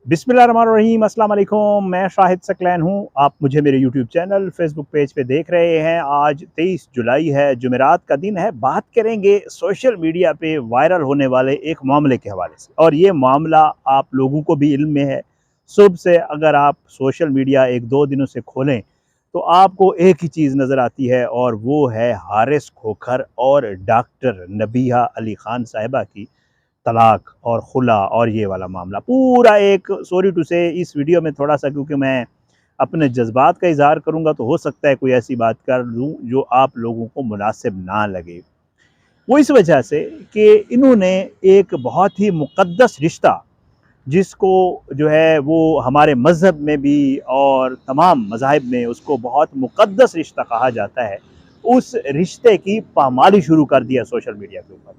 बिस्मिल्लाहिर्रहमानिर्रहीम, अस्सलाम वालेकुम। मैं शाहिद सकलैन हूँ। आप मुझे मेरे यूट्यूब चैनल, फेसबुक पेज पे देख रहे हैं। आज 23 जुलाई है, जुमेरात का दिन है। बात करेंगे सोशल मीडिया पे वायरल होने वाले एक मामले के हवाले से, और ये मामला आप लोगों को भी इल्म में है। सुबह से अगर आप सोशल मीडिया एक दो दिनों से खोलें तो आपको एक ही चीज़ नज़र आती है, और वो है हारिस खोखर और डॉक्टर नबीहा अली खान साहिबा की तलाक और खुला, और ये वाला मामला पूरा एक सॉरी टू से इस वीडियो में थोड़ा सा, क्योंकि मैं अपने जज्बात का इजहार करूंगा तो हो सकता है कोई ऐसी बात कर दूं जो आप लोगों को मुनासिब ना लगे। वो इस वजह से कि इन्होंने एक बहुत ही मुक़द्दस रिश्ता, जिसको जो है वो हमारे मज़हब में भी और तमाम मज़ाहिब में उसको बहुत मुक़द्दस रिश्ता कहा जाता है, उस रिश्ते की पामाली शुरू कर दिया सोशल मीडिया के ऊपर।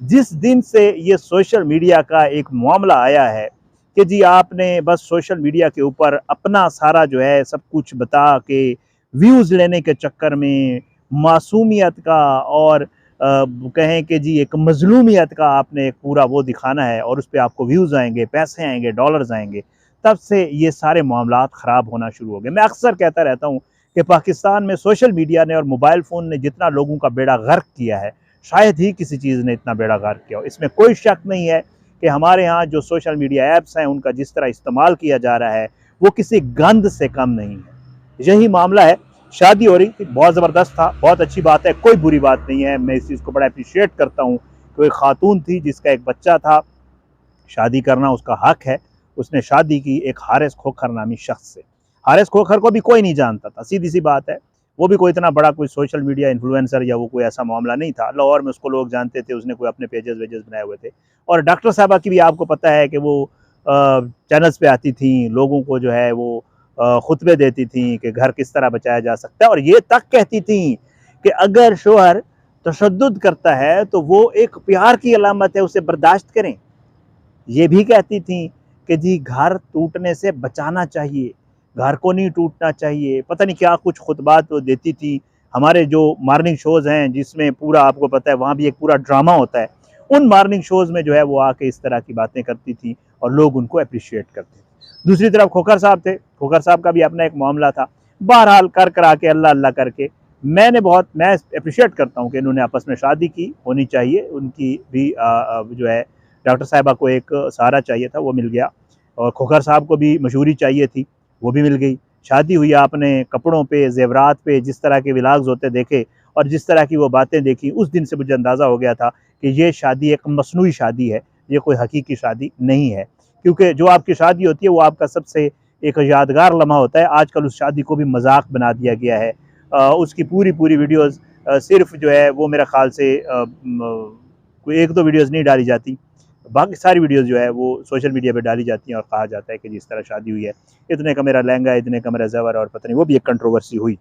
जिस दिन से ये सोशल मीडिया का एक मामला आया है कि जी आपने बस सोशल मीडिया के ऊपर अपना सारा जो है सब कुछ बता के व्यूज़ लेने के चक्कर में मासूमियत का और कहें कि जी एक मज़लूमियत का आपने एक पूरा वो दिखाना है, और उस पे आपको व्यूज़ आएँगे, पैसे आएँगे, डॉलर्स आएँगे। तब से ये सारे मामलात ख़राब होना शुरू हो गए। मैं अक्सर कहता रहता हूँ कि पाकिस्तान में सोशल मीडिया ने और मोबाइल फ़ोन ने जितना लोगों का बेड़ा गर्क किया है, शायद ही किसी चीज़ ने इतना बेड़ा गर्क किया हो। इसमें कोई शक नहीं है कि हमारे यहाँ जो सोशल मीडिया ऐप्स हैं, उनका जिस तरह इस्तेमाल किया जा रहा है, वो किसी गंद से कम नहीं है। यही मामला है। शादी हो रही थी, बहुत ज़बरदस्त था, बहुत अच्छी बात है, कोई बुरी बात नहीं है। मैं इस चीज़ को बड़ा अप्रिशिएट करता हूँ। कोई खातून थी जिसका एक बच्चा था, शादी करना उसका हक है। उसने शादी की एक हारिस खोखर नामी शख्स से। हारिस खोखर को भी कोई नहीं जानता था, सीधी सी बात है। वो भी कोई इतना बड़ा कोई सोशल मीडिया इन्फ्लुएंसर या वो कोई ऐसा मामला नहीं था। लाहौर में उसको लोग जानते थे, उसने कोई अपने पेजेस वेजेस बनाए हुए थे। और डॉक्टर साहबा की भी आपको पता है कि वो चैनल्स पे आती थी, लोगों को जो है वो खुतबे देती थी कि घर किस तरह बचाया जा सकता है, और ये तक कहती थी कि अगर शोहर तशद्दुद करता है तो वो एक प्यार की अलामत है, उसे बर्दाश्त करें। ये भी कहती थी कि जी घर टूटने से बचाना चाहिए, घर को नहीं टूटना चाहिए। पता नहीं क्या कुछ खुतबात वो देती थी। हमारे जो मॉर्निंग शोज़ हैं जिसमें पूरा आपको पता है वहाँ भी एक पूरा ड्रामा होता है, उन मॉर्निंग शोज़ में जो है वो आके इस तरह की बातें करती थी और लोग उनको अप्रिशिएट करते थे। दूसरी तरफ खोखर साहब थे, खोखर साहब का भी अपना एक मामला था। बहरहाल कर करा के अल्लाह अल्लाह करके मैं अप्रिशिएट करता हूँ कि इन्होंने आपस में शादी की, होनी चाहिए। उनकी भी जो है डॉक्टर साहिबा को एक सहारा चाहिए था, वो मिल गया। और खोखर साहब को भी मशहूरी चाहिए थी, वो भी मिल गई। शादी हुई, आपने कपड़ों पे, ज़ेवरात पे जिस तरह के व्लॉग्स होते देखे और जिस तरह की वो बातें देखी, उस दिन से मुझे अंदाज़ा हो गया था कि ये शादी एक मसनूई शादी है, ये कोई हकीकी शादी नहीं है। क्योंकि जो आपकी शादी होती है वो आपका सबसे एक यादगार लम्हा होता है। आजकल उस शादी को भी मजाक बना दिया गया है। उसकी पूरी पूरी वीडियोज़ सिर्फ जो है वो मेरे ख्याल से कोई एक दो वीडियोज़ नहीं डाली जाती, बाकी सारी वीडियोज़ जो है वो सोशल मीडिया पे डाली जाती हैं, और कहा जाता है कि जिस तरह शादी हुई है, इतने का मेरा लहंगा, इतने का मेरा ज़ेवर, और पता नहीं वो भी एक कंट्रोवर्सी हुई।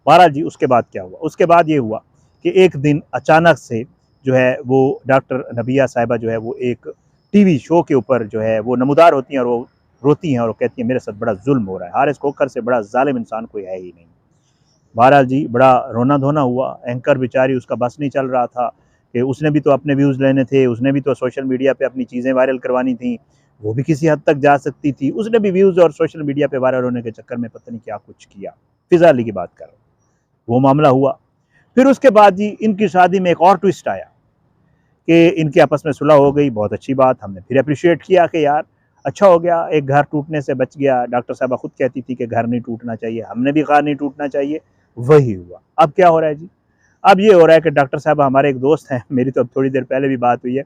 बहरहाल जी उसके बाद क्या हुआ? उसके बाद ये हुआ कि एक दिन अचानक से जो है वो डॉक्टर नबिया साहिबा जो है वो एक टीवी शो के ऊपर जो है वो नमूदार होती हैं, और वो रोती हैं और वो कहती हैं मेरे साथ बड़ा जुल्म हो रहा है, हारिस खोखर से बड़ा ज़ालिम इंसान कोई है ही नहीं। बहरहाल जी बड़ा रोना धोना हुआ। एंकर बेचारी, उसका बस नहीं चल रहा था कि उसने भी तो अपने व्यूज़ लेने थे, उसने भी तो सोशल मीडिया पे अपनी चीज़ें वायरल करवानी थी, वो भी किसी हद तक जा सकती थी। उसने भी व्यूज़ और सोशल मीडिया पे वायरल होने के चक्कर में पता नहीं क्या कुछ किया। फ़िज़ा अली की बात कर रहा हूँ, वो मामला हुआ। फिर उसके बाद जी इनकी शादी में एक और ट्विस्ट आया कि इनके आपस में सुलह हो गई, बहुत अच्छी बात। हमने फिर अप्रिशिएट किया कि यार अच्छा हो गया, एक घर टूटने से बच गया। डॉक्टर साहबा खुद कहती थी कि घर नहीं टूटना चाहिए, हमने भी कहा नहीं टूटना चाहिए, वही हुआ। अब क्या हो रहा है जी? अब ये हो रहा है कि डॉक्टर साहब हमारे एक दोस्त हैं, मेरी तो अब थोड़ी देर पहले भी बात हुई है,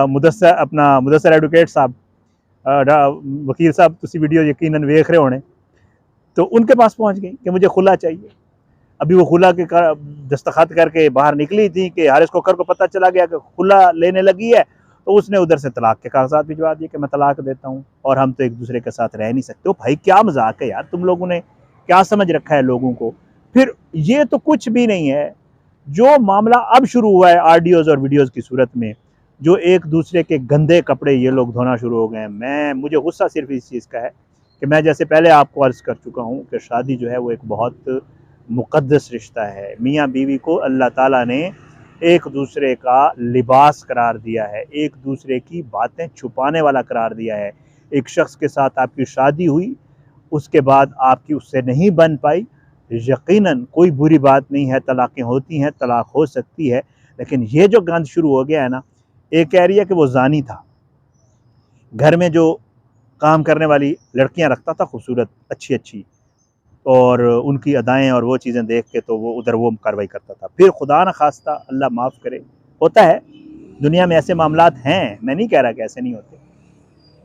मुदस्सर एडवोकेट साहब, वकील साहब, तुसी वीडियो यकीनन वेख रहे होने, तो उनके पास पहुंच गई कि मुझे खुला चाहिए। अभी वो खुला के दस्तखत करके बाहर निकली थी कि हारिस खोखर को पता चला गया कि खुला लेने लगी है, तो उसने उधर से तलाक के कागजात भिजवा दिए कि मैं तलाक देता हूँ और हम तो एक दूसरे के साथ रह नहीं सकते। भाई क्या मजाक है यार, तुम लोगों ने क्या समझ रखा है लोगों को? फिर ये तो कुछ भी नहीं है। जो मामला अब शुरू हुआ है ऑडियोज़ और वीडियोज़ की सूरत में, जो एक दूसरे के गंदे कपड़े ये लोग धोना शुरू हो गए हैं। मुझे गुस्सा सिर्फ इस चीज़ का है कि मैं जैसे पहले आपको अर्ज़ कर चुका हूँ कि शादी जो है वो एक बहुत मुक़द्दस रिश्ता है। मियाँ बीवी को अल्लाह ताला ने एक दूसरे का लिबास करार दिया है, एक दूसरे की बातें छुपाने वाला करार दिया है। एक शख्स के साथ आपकी शादी हुई, उसके बाद आपकी उससे नहीं बन पाई, यकीनन कोई बुरी बात नहीं है, तलाक़ें होती हैं, तलाक़ हो सकती है, लेकिन ये जो गंद शुरू हो गया है ना, एक कह रही है कि वो ज़ानी था, घर में जो काम करने वाली लड़कियां रखता था खूबसूरत अच्छी-अच्छी, और उनकी अदाएँ और वो चीज़ें देख के तो वो उधर वो कार्रवाई करता था। फिर खुदा न ख़ास्ता, अल्लाह माफ़ करे, होता है, दुनिया में ऐसे मामलात हैं, मैं नहीं कह रहा कि ऐसे नहीं होते।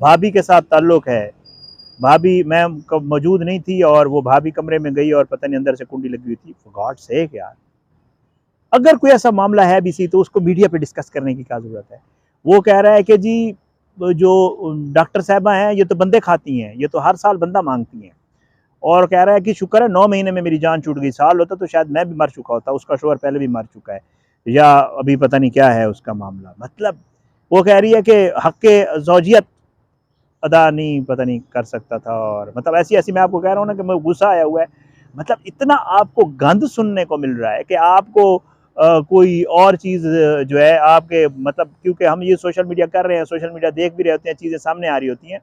भाभी के साथ ताल्लुक़ है, भाभी मैं मौजूद नहीं थी और वो भाभी कमरे में गई और पता नहीं अंदर से कुंडी लगी हुई थी। फॉर गॉड सेक यार, अगर कोई ऐसा मामला है भी सी तो उसको मीडिया पे डिस्कस करने की क्या ज़रूरत है। वो कह रहा है कि जी जो डॉक्टर साहिबा हैं ये तो बंदे खाती हैं, ये तो हर साल बंदा मांगती हैं, और कह रहा है कि शुक्र है 9 महीने में मेरी जान छूट गई, साल होता तो शायद मैं भी मर चुका होता, उसका शौहर पहले भी मर चुका है, या अभी पता नहीं क्या है उसका मामला। मतलब वो कह रही है कि हक़ ज़ौजियत अदा नहीं पता नहीं कर सकता था, और मतलब ऐसी-ऐसी मैं आपको कह रहा हूँ ना कि मैं गुस्सा आया हुआ है। मतलब इतना आपको गंद सुनने को मिल रहा है कि आपको कोई और चीज़ जो है आपके, मतलब क्योंकि हम ये सोशल मीडिया कर रहे हैं, सोशल मीडिया देख भी रहे होते हैं, चीज़ें सामने आ रही होती हैं।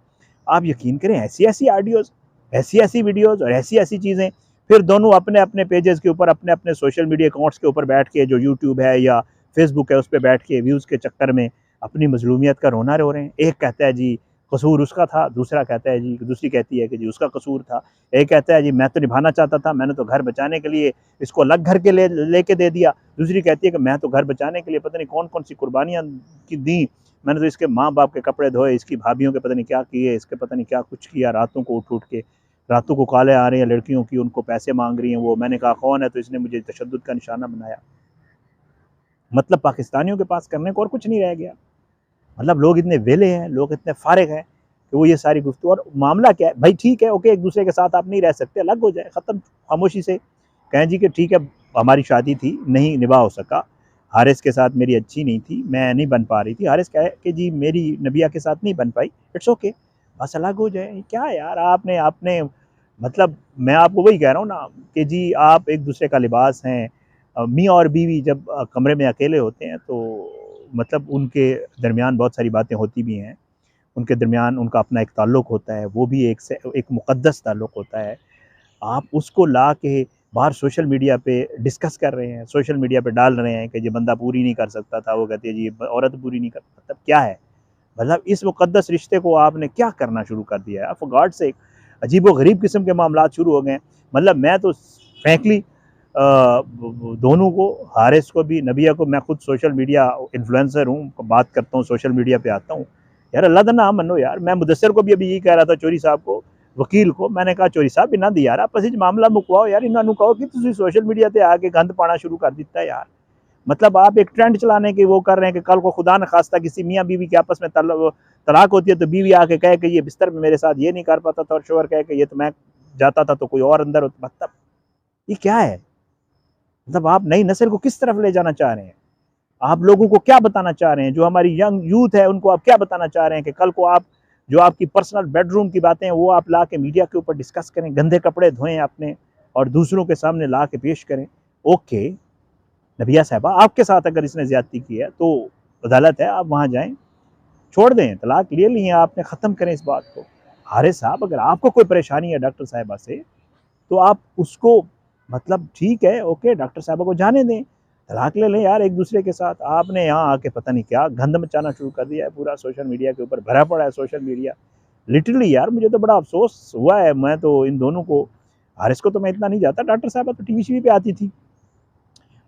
आप यकीन करें ऐसी-ऐसी ऑडियोज़, ऐसी-ऐसी वीडियोज़ और ऐसी-ऐसी चीज़ें, फिर दोनों अपने-अपने पेजेज़ के ऊपर, अपने-अपने सोशल मीडिया अकाउंट्स के ऊपर बैठ के, जो यूट्यूब है या फेसबुक है, उस पे बैठ के व्यूज़ के चक्कर में अपनी मज़लूमियत का रोना रो रहे हैं। एक कहता है जी कसूर उसका था, दूसरा कहता है जी, दूसरी कहती है कि जी उसका कसूर था। एक कहता है जी मैं तो निभाना चाहता था, मैंने तो घर बचाने के लिए इसको अलग घर के लेके दे दिया। दूसरी कहती है कि मैं तो घर बचाने के लिए पता नहीं कौन-कौन सी कुर्बानियाँ की दी, मैंने तो इसके माँ-बाप के कपड़े धोए, इसकी भाभियों के पता नहीं क्या किए, इसके पता नहीं क्या कुछ किया, रातों को उठ-उठ के, रातों को कॉलें आ रही हैं लड़कियों की, उनको पैसे माँग रही हैं वो। मैंने कहा कौन है, तो इसने मुझे तशद्दुद का निशाना बनाया। मतलब पाकिस्तानियों के पास करने को और कुछ नहीं रह गया। मतलब लोग इतने वेले हैं, लोग इतने फारिग हैं कि वो ये सारी गुफ्तगू, और मामला क्या है भाई, ठीक है ओके, एक दूसरे के साथ आप नहीं रह सकते, अलग हो जाए, ख़त्म खामोशी से कहें जी कि ठीक है हमारी शादी थी, नहीं निभा हो सका, हारिस के साथ मेरी अच्छी नहीं थी, मैं नहीं बन पा रही थी, हारिस कहे कि जी मेरी नबिया के साथ नहीं बन पाई, इट्स ओके, बस अलग हो जाए। क्या यार आपने आपने मतलब मैं आपको वही कह रहा हूँ ना कि जी आप एक दूसरे का लिबास हैं। मियाँ और बीवी जब कमरे में अकेले होते हैं तो मतलब उनके दरमियान बहुत सारी बातें होती भी हैं, उनके दरमियान उनका अपना एक ताल्लुक़ होता है, वो भी एक मुक़द्दस ताल्लुक़ होता है। आप उसको ला के बाहर सोशल मीडिया पे डिस्कस कर रहे हैं, सोशल मीडिया पे डाल रहे हैं कि ये बंदा पूरी नहीं कर सकता था, वो कहती है जी औरत पूरी नहीं कर, मतलब क्या है? मतलब इस मुक़द्दस रिश्ते को आपने क्या करना शुरू कर दिया है? फॉर गॉड सेक, अजीब-ओ-गरीब किस्म के मामलात शुरू हो गए हैं। मतलब मैं तो फ्रैंकली दोनों को, हारिस को भी, नबिया को, मैं खुद सोशल मीडिया इन्फ्लुएंसर हूँ, बात करता हूँ, सोशल मीडिया पे आता हूँ। यार अल्लाह दा नाम मनो यार, मैं मुदस्सिर को भी अभी यही कह रहा था, चौधरी साहब को, वकील को, मैंने कहा चौधरी साहब इन्हां दी यार आपस विच मामला मुकवाओ यार, इन्हां नूं कहो कि तुसीं सोशल मीडिया ते आके गंद पाना शुरू कर दिता है यार। मतलब आप एक ट्रेंड चलाने की वो कर रहे हैं कि कल को खुदा न खास्ता किसी मियाँ बीवी के आपस में तलाक होती है तो बीवी आके कहे कि ये बिस्तर में मेरे साथ ये नहीं कर पाता था, और शौहर कहे कि ये तो मैं जाता था तो कोई और अंदर होता। मतलब ये क्या है? मतलब आप नई नस्ल को किस तरफ ले जाना चाह रहे हैं? आप लोगों को क्या बताना चाह रहे हैं? जो हमारी यंग यूथ है उनको आप क्या बताना चाह रहे हैं कि कल को आप जो आपकी पर्सनल बेडरूम की बातें हैं वो आप ला के मीडिया के ऊपर डिस्कस करें, गंदे कपड़े धोएं अपने और दूसरों के सामने ला के पेश करें। ओके नबिया साहिबा, आपके साथ अगर इसने ज़्यादती की है तो अदालत है, आप वहाँ जाएँ, छोड़ दें, तलाक ले ली है आपने, ख़त्म करें इस बात को। हारिस साहब अगर आपको कोई परेशानी है डॉक्टर साहिबा से, तो आप उसको मतलब ठीक है, ओके डॉक्टर साहिबा को जाने दें, तलाक ले लें यार एक दूसरे के साथ। आपने यहाँ आके पता नहीं क्या गंद मचाना शुरू कर दिया है, पूरा सोशल मीडिया के ऊपर भरा पड़ा है सोशल मीडिया। लिटरली यार मुझे तो बड़ा अफ़सोस हुआ है, मैं तो इन दोनों को, हारिस को तो मैं इतना नहीं जानता, डॉक्टर साहिबा तो टीवी-शीवी पे आती थी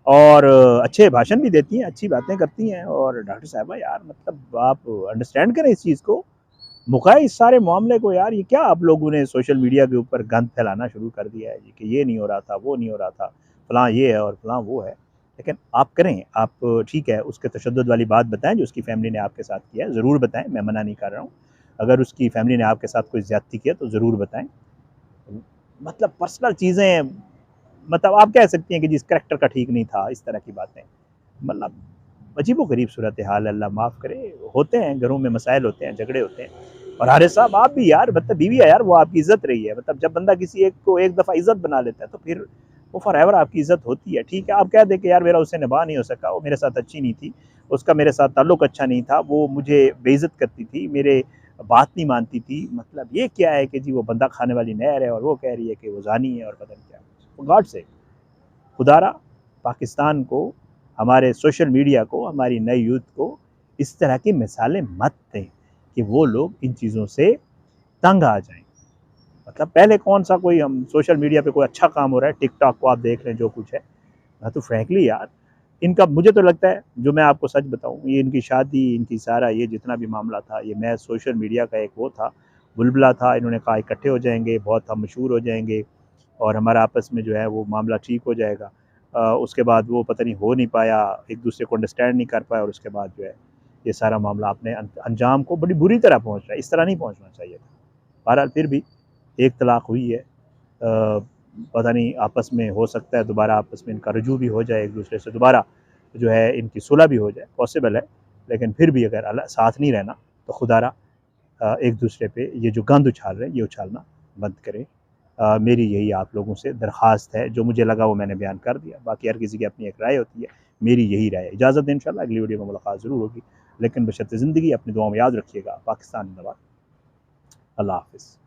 और अच्छे भाषण भी देती हैं, अच्छी बातें करती हैं, और डॉक्टर साहिबा यार मतलब आप अंडरस्टैंड करें इस चीज़ को, मुकाएँ इस सारे मामले को यार। ये क्या आप लोगों ने सोशल मीडिया के ऊपर गंद फैलाना शुरू कर दिया है जी कि ये नहीं हो रहा था, वो नहीं हो रहा था, फलाँ ये है और फलाँ वो है। लेकिन आप करें, आप ठीक है उसके तशद्दुद वाली बात बताएँ जो उसकी फ़ैमिली ने आपके साथ किया है, ज़रूर बताएँ, मैं मना नहीं कर रहा हूँ। अगर उसकी फ़ैमिली ने आपके साथ कोई ज़्यादती की है तो ज़रूर बताएँ। मतलब पर्सनल चीज़ें, मतलब आप कह सकती हैं कि जी इस करैक्टर का ठीक नहीं था, इस तरह की बातें। मतलब अजीबो-गरीब सूरत-ए-हाल है, अल्लाह माफ़ करे। होते हैं, घरों में मसाइल होते हैं, झगड़े होते हैं। और हारिस साहब आप भी यार, मतलब बीवी है यार, वो आपकी इज़्ज़त रही है। मतलब जब बंदा किसी एक को एक दफ़ा इज़्ज़त बना लेता है तो फिर वो फॉरएवर आपकी इज़्ज़त होती है। ठीक है, आप कह दें कि यार मेरा उससे निभाह नहीं हो सका, वो मेरे साथ अच्छी नहीं थी, उसका मेरे साथ ताल्लुक़ अच्छा नहीं था, वो मुझे बेइज़्ज़त करती थी, मेरे बात नहीं मानती थी। मतलब ये क्या है कि जी वो बंदा खाने वाली नहर है और वो कह रही है कि वो जानी है और पता नहीं क्या। गॉड से खुदारा पाकिस्तान को, हमारे सोशल मीडिया को, हमारी नई यूथ को इस तरह की मिसालें मत दें कि वो लोग इन चीज़ों से तंग आ जाएं। मतलब पहले कौन सा कोई हम सोशल मीडिया पे कोई अच्छा काम हो रहा है, टिकटॉक को आप देख रहे हैं जो कुछ है। मैं तो फ्रैंकली यार इनका मुझे तो लगता है, जो मैं आपको सच बताऊं, ये इनकी शादी, इनकी सारा ये जितना भी मामला था, ये मैं सोशल मीडिया का एक वो था, बुलबुला था। इन्होंने कहा इकट्ठे हो जाएंगे, बहुत हम मशहूर हो जाएंगे और हमारा आपस में जो है वो मामला ठीक हो जाएगा। उसके बाद वो पता नहीं हो नहीं पाया, एक दूसरे को अंडरस्टैंड नहीं कर पाया और उसके बाद जो है ये सारा मामला अपने अंजाम को बड़ी बुरी तरह पहुँच रहा है। इस तरह नहीं पहुँचना चाहिए था। बहरहाल फिर भी एक तलाक हुई है, पता नहीं आपस में हो सकता है दोबारा आपस में इनका रुजू भी हो जाए, एक दूसरे से दोबारा जो है इनकी सुलह भी हो जाए, पॉसिबल है। लेकिन फिर भी अगर अल्लाह साथ नहीं रहना तो खुदारा एक दूसरे पे ये जो गंद उछाल रहे हैं ये उछालना बंद करें। मेरी यही आप लोगों से दरख्वास्त है। जो मुझे लगा वो मैंने बयान कर दिया, बाकी हर किसी की अपनी एक राय होती है। मेरी यही राय है। इजाज़त दें, इंशाल्लाह अगली वीडियो में मुलाकात ज़रूर होगी, लेकिन बशर्ते ज़िंदगी अपनी दुआ में याद रखिएगा। पाकिस्तान जिंदाबाद। अल्लाह हाफ़िज़।